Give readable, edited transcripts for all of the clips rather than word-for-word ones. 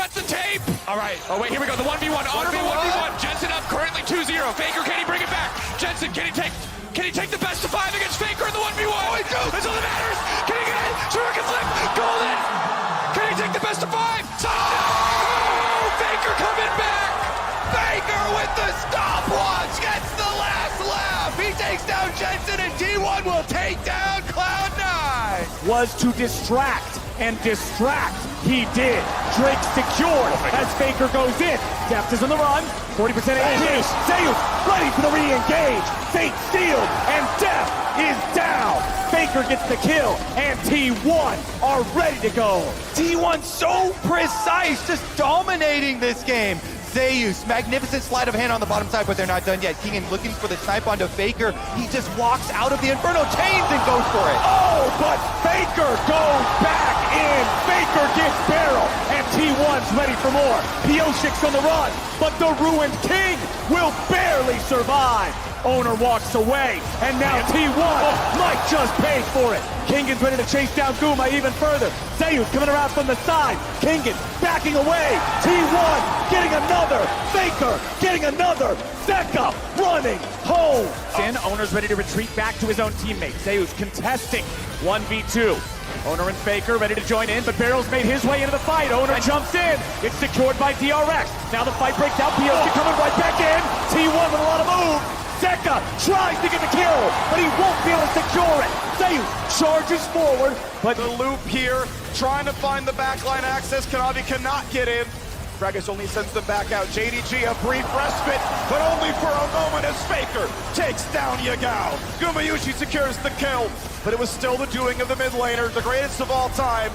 cuts the tape. All right. Oh, wait, here we go. The 1v1. Honorable 1v1. Jensen up currently 2-0. Faker, can he bring it back? Jensen, can he take the best of 5 against Faker in the 1v1? Oh, he goes. That's all that matters. Can he get it? Shuriken flip. Golden. Can he take the best of 5? Oh, Faker coming back. Faker with the stopwatch gets the last laugh. He takes down Jensen, and T1 will take down Cloud9. Was to distract, and distract he did. Drake secured as Faker goes in. Deft is on the run, 40% AP. Zeus ready for the re-engage. Fate sealed, and Deft is down. Faker gets the kill, and T1 are ready to go. T1 so precise, just dominating this game. Zeus, magnificent sleight of hand on the bottom side, but they're not done yet. Keegan looking for the snipe onto Faker. He just walks out of the Inferno chains and goes for it. Oh, but Faker goes back in. Faker gets barrel, and T1's ready for more. Pioshik's on the run, but the Ruined King will barely survive. Owner walks away, and now T1 might just pay for it. Kingan's ready to chase down Guma even further. Zeus coming around from the side. Kingan backing away. T1 getting another. Faker getting another. Zeka running home. Owner's ready to retreat back to his own teammate. Zeus contesting 1v2. Owner and Faker ready to join in, but Barrel's made his way into the fight. Owner jumps in. It's secured by DRX. Now the fight breaks out. Pioshik coming right back in. T1 with a lot of move. Zeka tries to get the kill, but he won't be able to secure it. Zeus charges forward, but the loop here, trying to find the backline access. Kanavi cannot get in. Gragas only sends them back out. JDG a brief respite, but only for a moment as Faker takes down Yagao. Gumayushi secures the kill, but it was still the doing of the mid laner, the greatest of all time.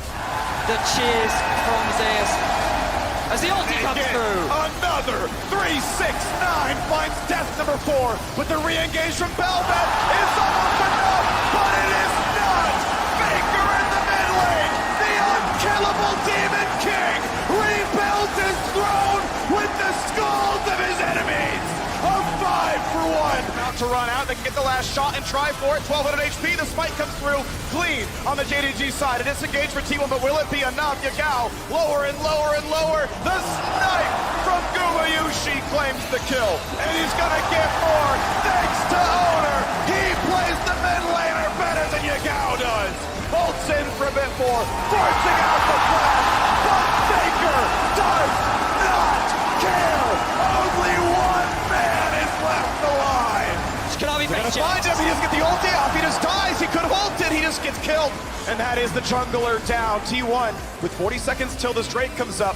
The cheers from Zeus as the ulti comes through. Another 3-6-9 finds death number 4, but the re-engage from Belbet is almost enough, but it is not. Faker in the mid lane, the unkillable Demon King rebuilds his throne with the skulls of his enemies. A 5-for-1. About to run out, they can get the last shot and try for it. 1200 HP, the spike comes through clean on the JDG side. It is engaged for T1, but will it be enough? Yagao lower and lower and lower. The snipe from Gumayushi claims the kill, and he's gonna get more thanks to Owner. He plays the mid laner better than Yagao does. Bolts in for a bit more, forcing out the flash, but Faker does not care. Only one man is left alive. Kanavi They're gonna find him, he doesn't get the ulti off, he just dies, he could have ulted, he just gets killed. And that is the jungler down, T1, with 40 seconds till this Drake comes up.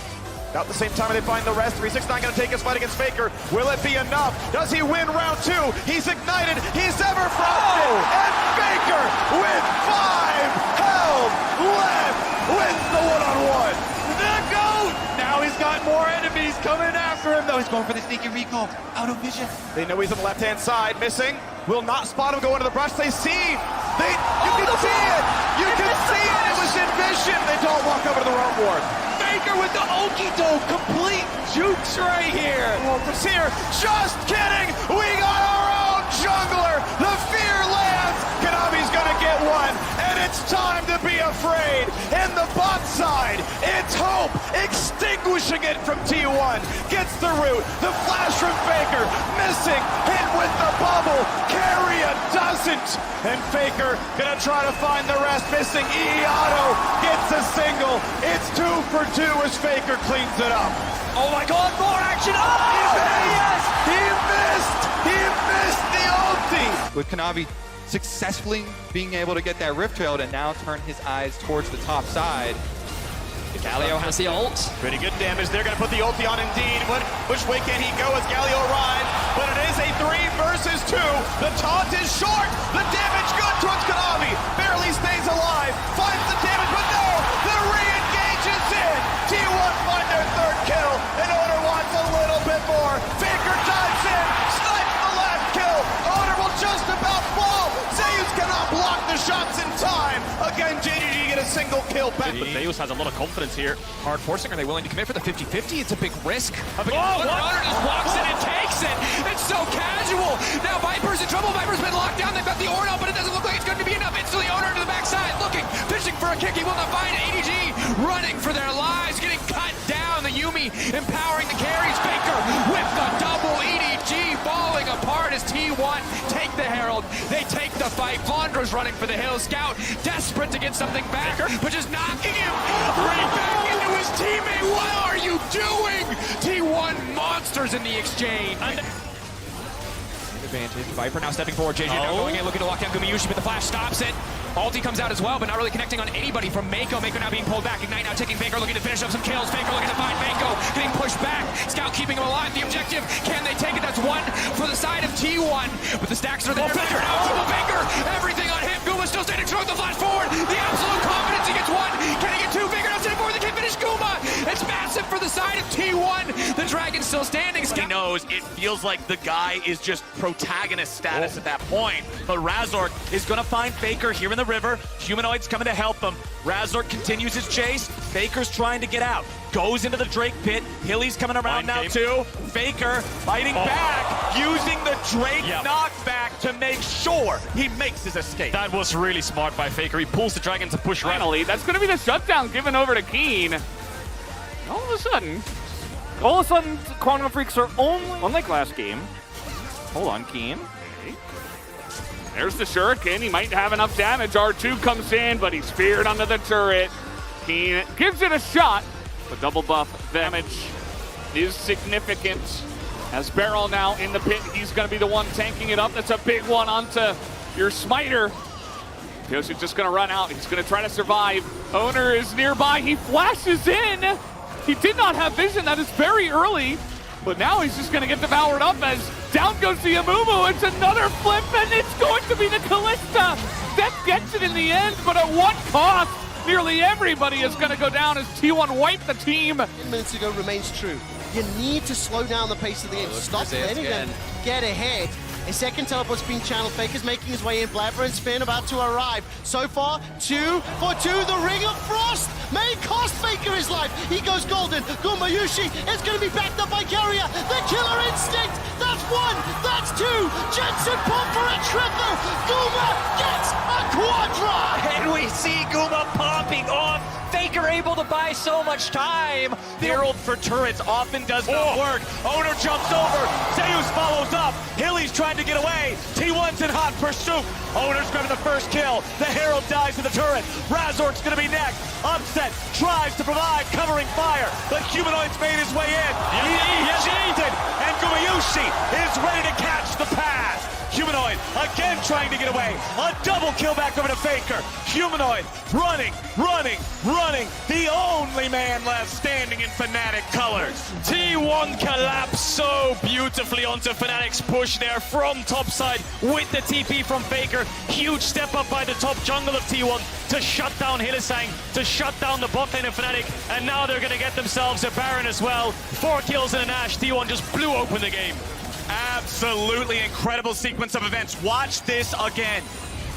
About the same time they find the rest, 369 gonna take his fight against Faker. Will it be enough? Does he win round 2? He's ignited, he's ever frosted, and Faker with 5 health left wins the one-on-one. The GOAT! Now he's got more enemies coming after him, though. He's going for the sneaky recall. Out of vision. They know he's on the left-hand side, missing. Will not spot him go into the brush. They see. You can see it. You can see it. It was in vision. They don't walk over to the wrong ward. Faker with the okie-doke, complete jukes right here. Wolf's here. Just kidding. We got our own jungler. The fear lands. Kanavi's gonna get one, and it's time to be afraid. In the bot side, it's Hope extinguishing it from T1. Gets the root. The flash from Faker. Missing. Hit with the bubble. Carrier doesn't. And Faker gonna try to find the rest. Missing. Auto gets a single. It's 2 for 2 as Faker cleans it up. Oh my god, more action! Oh, Yes! He missed the ulti! With Kanavi successfully being able to get that Rift Trail and now turn his eyes towards the top side. Galio has the ult. Pretty good damage. They're going to put the ulti on indeed. Which way can he go as Galio arrives? But it is a 3 versus 2. The taunt is short. The damage good towards Kanavi. Barely stays alive. Finds the damage, but no! The re-engage is in. T1 find their 3rd kill. And Owner wants a little bit more. Faker dives in. Snipes the last kill. Owner will just about fall. Zeus cannot block the shots in time. Again, JDG get a single kill back. But Zeus has a lot of confidence here. Hard forcing, are they willing to commit for the 50-50? It's a big risk. Runner just walks in and takes it. It's so casual. Now Viper's in trouble. Viper's been locked down. They've got the Orn out, but it doesn't look like it's going to be enough. Instantly Owner to the backside, looking, fishing for a kick. He will not find it. ADG running for their lives, getting cut down. The human empowering the carries. Faker with the double EDG, falling apart as T1 take the Herald. They take the fight. Vondra's running for the hill. Scout desperate to get something back, but just knocking him right back into his teammate. What are you doing? T1 monsters in the exchange. Advantage. Viper now stepping forward. JJ now going in, looking to lock down Gumayushi, but the flash stops it. Ulti comes out as well, but not really connecting on anybody from Mako. Mako now being pulled back. Ignite now taking Faker, looking to finish up some kills. Faker looking to find Mako, getting pushed back. Scout keeping him alive. The objective, can they take it? That's one for the side of T1, but the stacks are there. Faker now, double Faker. Everything on him. Guma still standing strong. The flash forward. The absolute confidence. He gets one. Can he get two? Faker now standing forward. They can't finish Guma. It's massive for the side of T1. The Dragon's still standing. He knows it feels like the guy is just protagonist status at that point. But Razork is going to find Faker here in the river. Humanoid's coming to help him. Razork continues his chase. Faker's trying to get out. Goes into the Drake pit. Hilly's coming around now too. Faker fighting back, using the Drake knockback to make sure he makes his escape. That was really smart by Faker. He pulls the Dragon to push right. Finally, that's going to be the shutdown given over to Keen. All of a sudden, Quantum Freaks are only, unlike last game. Hold on, Keen. Okay. There's the Shuriken. He might have enough damage. R2 comes in, but he's feared under the turret. Keen gives it a shot. The double buff damage is significant. As Beryl now in the pit, he's going to be the one tanking it up. That's a big one onto your smiter. Pyosic's just going to run out. He's going to try to survive. Owner is nearby. He flashes in. He did not have vision. That is very early. But now he's just going to get devoured up as down goes the Amumu. It's another flip, and it's going to be the Callista. Death gets it in the end, but at what cost? Nearly everybody is going to go down as T1 wipe the team. 10 minutes ago remains true. You need to slow down the pace of the game. Stop letting them get ahead. A second teleport's being channeled. Faker's making his way in. Blabber and Spin about to arrive. So far, 2 for 2. The Ring of Frost may cost Faker his life. He goes golden. Gumayushi is going to be backed up by Carrier. The Killer Instinct. That's 1. That's 2. Jensen pulled for a triple. Guma gets a quadra. And we see Guma popping off. Faker able to buy so much time. The Herald for turrets often does not work. Owner jumps over. Zeus follows up. Hilly's trying to get away. T1's in hot pursuit. Owner's grabbing the first kill. The Herald dies to the turret. Razork's going to be next. Upset tries to provide covering fire, but Humanoid's made his way in. He ejected, and Gumayushi is ready to catch the pass. Humanoid again trying to get away. A double kill back over to Faker. Humanoid running. The only man left standing in Fnatic colors. T1 collapse so beautifully onto Fnatic's push there from topside with the TP from Faker. Huge step up by the top jungle of T1 to shut down Hylissang, to shut down the bot lane of Fnatic, and now they're going to get themselves a Baron as well. 4 kills and an Ashe. T1 just blew open the game. Absolutely incredible sequence of events. Watch this again.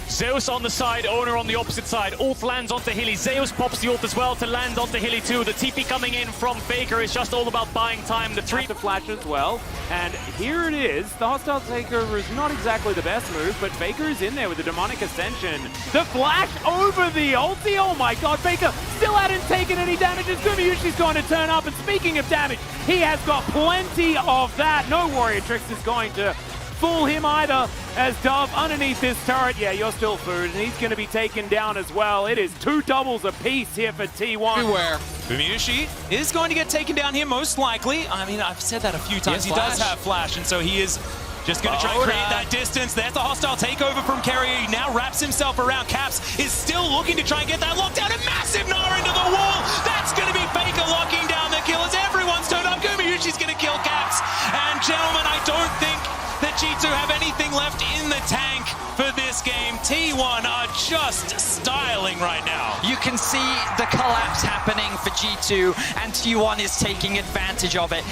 Zeus on the side, Owner on the opposite side. Ult lands onto Hilly. Zeus pops the ult as well to land onto Hilly too. The TP coming in from Faker is just all about buying time. The 3 to flash as well. And here it is. The hostile takeover is not exactly the best move, but Faker is in there with the demonic ascension. The flash over the ulti. Oh my god, Faker still hadn't taken any damage. Gumayushi's going to turn up. And speaking of damage, he has got plenty of that. No Warrior Tricks is going to fool him either, as Dove underneath this turret, yeah, you're still food, and he's going to be taken down as well. It is 2 doubles apiece here for T1. Everywhere. Gumayushi is going to get taken down here, most likely. I mean, I've said that a few times. He does have flash, and so he is just going to try and create that distance. There's the hostile takeover from Carrier. He now wraps himself around. Caps is still looking to try and get that lockdown. A massive Nara into the wall. That's going to be Faker locking down the kill as everyone's turned up. Gumayushi's going to kill Caps. And gentlemen, I don't think that G2 have anything left in the tank for this game. T1 are just styling right now. You can see the collapse happening for G2, and T1 is taking advantage of it.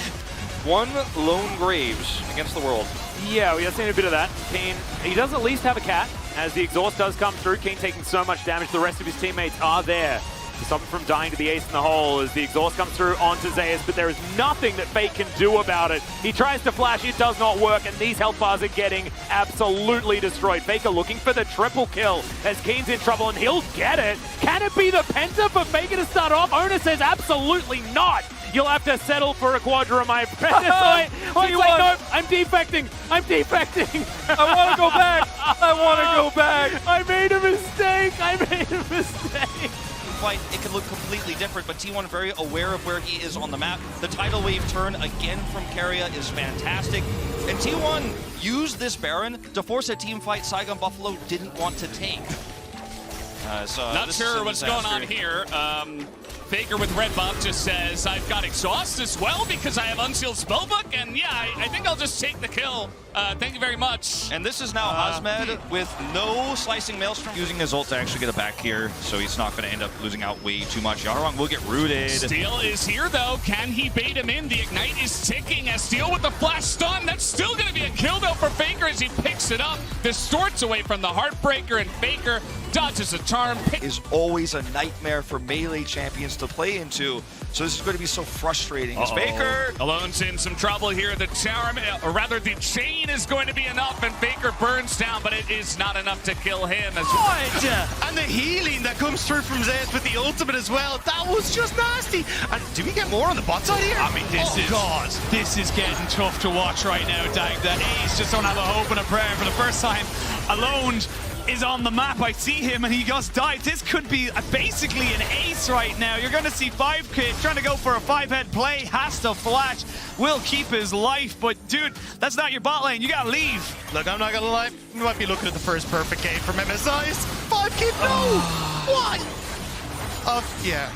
1 lone Graves against the world. Yeah, we have seen a bit of that. Kane, he does at least have a cat, as the exhaust does come through. Kane taking so much damage, the rest of his teammates are there to stop him from dying to the ace in the hole as the exhaust comes through onto Zeus, but there is nothing that Fate can do about it. He tries to flash, it does not work, and these health bars are getting absolutely destroyed. Faker looking for the triple kill as Keen's in trouble, and he'll get it. Can it be the Penta for Faker to start off? Owner says absolutely not. You'll have to settle for a Quadra, my friend. Wait, no, I'm defecting. I'm defecting. I want to go back. I want to go back. I made a mistake. I made a mistake. Fight, it could look completely different, but T1 very aware of where he is on the map. The tidal wave turn again from Keria is fantastic. And T1 used this Baron to force a team fight Saigon Buffalo didn't want to take. Not sure what's going on here. Faker with red buff just says, I've got exhaust as well because I have unsealed spellbook, and yeah, I think I'll just take the kill. Thank you very much. And this is now Hazmed with no slicing maelstrom, using his ult to actually get it back here, so he's not going to end up losing out way too much. Yarong will get rooted. Steel is here though. Can he bait him in? The ignite is ticking as Steel with the flash stun. That's still going to be a kill though for Faker as he picks it up, distorts away from the Heartbreaker, and Faker dodges a charm. Is always a nightmare for melee champions to play into. So this is going to be so frustrating. As Faker Alone's in some trouble here. The charm, or rather the chain is going to be enough, and Faker burns down, but it is not enough to kill him. And the healing that comes through from Zez with the ultimate as well. That was just nasty. And do we get more on the bot side here? I mean, this is getting tough to watch right now, Dag. That Ace just don't have a hope and a prayer for the first time. Alone is on the map. I see him and he just died. This could be basically an ace right now. You're going to see 5K trying to go for a 5-head play. Has to flash. Will keep his life. But dude, that's not your bot lane. You got to leave. Look, I'm not going to lie. We might be looking at the first perfect game from MSIs. 5K, no! What? Yeah.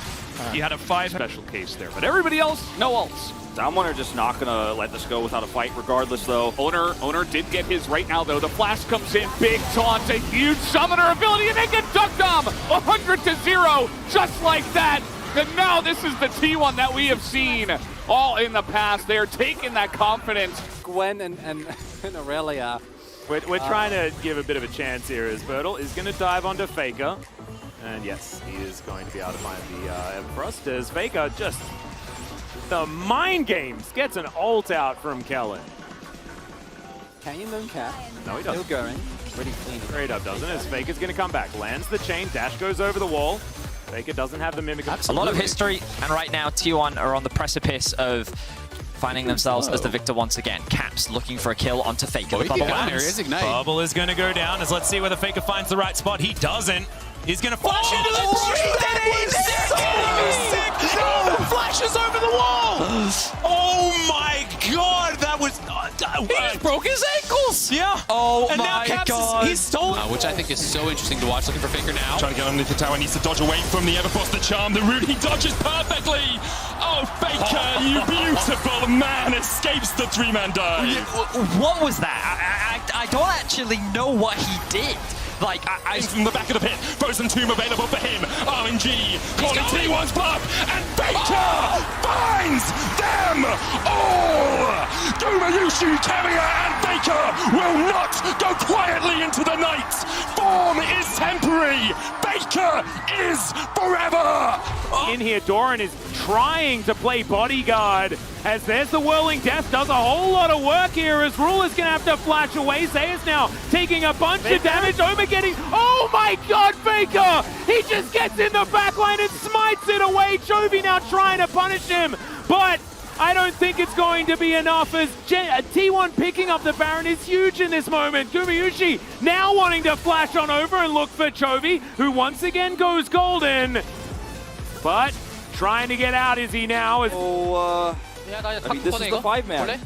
You had a 5 special case there, but everybody else, no ults. Someone are just not gonna let this go without a fight regardless though. Owner did get his right now though. The flash comes in, big taunt, a huge summoner ability, and they get duck dom 100-0, just like that. And now this is the T1 that we have seen all in the past. They're taking that confidence. Gwen and Aurelia. We're trying to give a bit of a chance here as Bertle is going to dive onto Faker. And yes, he is going to be out of mind the Everfrost as Faker just the mind games gets an ult out from Kellen. Can you Mooncat? No, he doesn't. Still going. Pretty clean. Straight up doesn't as Faker's going to come back. Lands the chain, dash goes over the wall. Faker doesn't have the mimic. A lot of history, and right now T1 are on the precipice of finding themselves as the victor once again. Caps looking for a kill onto Faker. The bubble lands. Bubble is going to go down as let's see whether Faker finds the right spot. He doesn't. He's going to flash into the flashes over the wall. Oh my god, that was he just broke his ankles. Yeah. Oh and my now god. He's stolen. Which I think is so interesting to watch. Looking for Faker now. Trying to get underneath the tower, needs to dodge away from the Everfrost, the charm, the root. He dodges perfectly. Oh, Faker, you beautiful man, escapes the 3-man dive. What was that? I don't actually know what he did. Like, from the back of the pit, Frozen Tomb available for him. RNG calling T1's bluff, and Faker finds them all! Gumayushi, Keria, and Faker will not go quietly into the night. Form is temporary. Faker is forever. In here, Doran is trying to play bodyguard as there's the Whirling Death, does a whole lot of work here as Ruler's gonna have to flash away. Zayas now taking a bunch of damage. Oma getting, oh my god, Faker! He just gets in the backline and smites it away. Chovy now trying to punish him, but I don't think it's going to be enough as T1 picking up the Baron is huge in this moment. Gumayushi now wanting to flash on over and look for Chovy, who once again goes golden. But trying to get out is he now? I mean, this is the 5-man.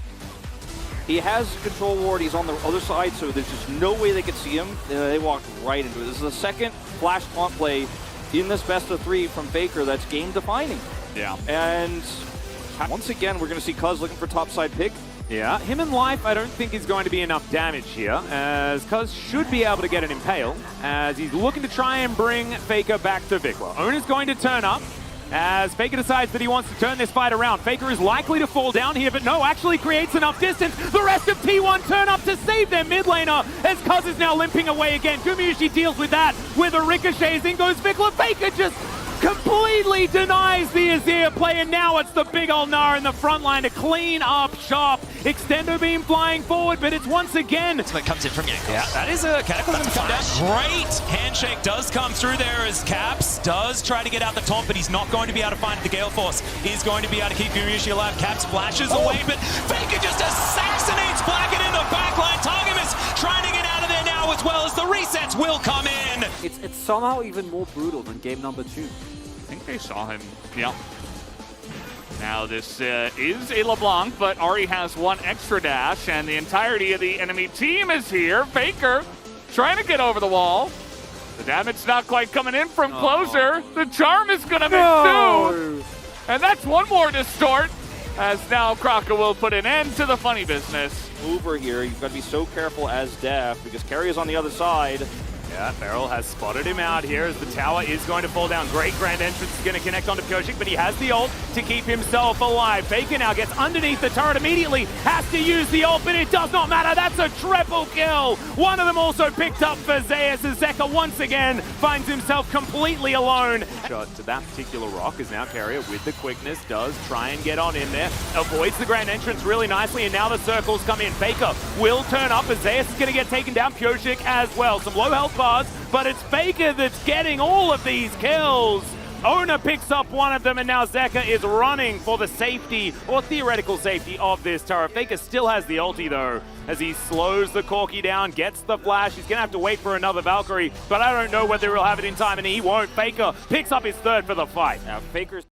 He has control ward, he's on the other side, so there's just no way they could see him. They walked right into it. This is the second flash taunt play in this best of 3 from Faker that's game defining. Yeah. And once again, we're going to see Cuz looking for topside pick. Yeah, him in life, I don't think is going to be enough damage here, as Cuz should be able to get an impale, as he's looking to try and bring Faker back to Vikla. Owner's going to turn up, as Faker decides that he wants to turn this fight around. Faker is likely to fall down here, but no, actually creates enough distance. The rest of T1 turn up to save their mid laner, as Cuz is now limping away again. Gumayushi deals with that with a ricochet. In goes Vikla. Faker just completely denies the Azir play, and now it's the big ol' Gnar in the front line to clean up shop. Extendo beam flying forward, but it's once again. That's what comes in from Jankos. Yeah, that is a Cataclysm come down. Great handshake does come through there as Caps does try to get out the taunt, but he's not going to be able to find it. The Gale Force is going to be able to keep Yurishi alive. Caps flashes away, but Faker just assassinates Blacken in the backline. Targamas trying to get out of there now as well as the resets will come in. It's somehow even more brutal than game number 2. I think they saw him. Yep. Now this is a LeBlanc, but Ahri has one extra dash, and the entirety of the enemy team is here. Faker trying to get over the wall. The damage not quite coming in from closer. The charm is gonna miss too. And that's one more distort, as now Kraka will put an end to the funny business. Over here, you've got to be so careful as Def, because Carry is on the other side. Yeah, Beryl has spotted him out here as the tower is going to fall down. Great grand entrance is going to connect onto Pyoshik, but he has the ult to keep himself alive. Faker now gets underneath the turret immediately, has to use the ult, but it does not matter. That's a triple kill. One of them also picked up for Zeus as Zeka once again finds himself completely alone. Shot to that particular rock is now Carrier with the quickness, does try and get on in there, avoids the grand entrance really nicely, and now the circles come in. Faker will turn up as Zeus is going to get taken down. Pyoshik as well. Some low health bars, but it's Faker that's getting all of these kills. Ona picks up one of them, and now Zeka is running for the safety, or theoretical safety, of this turret. Faker still has the ulti, though, as he slows the Corki down, gets the flash. He's going to have to wait for another Valkyrie, but I don't know whether he'll have it in time, and he won't. Faker picks up his third for the fight. Now, Faker's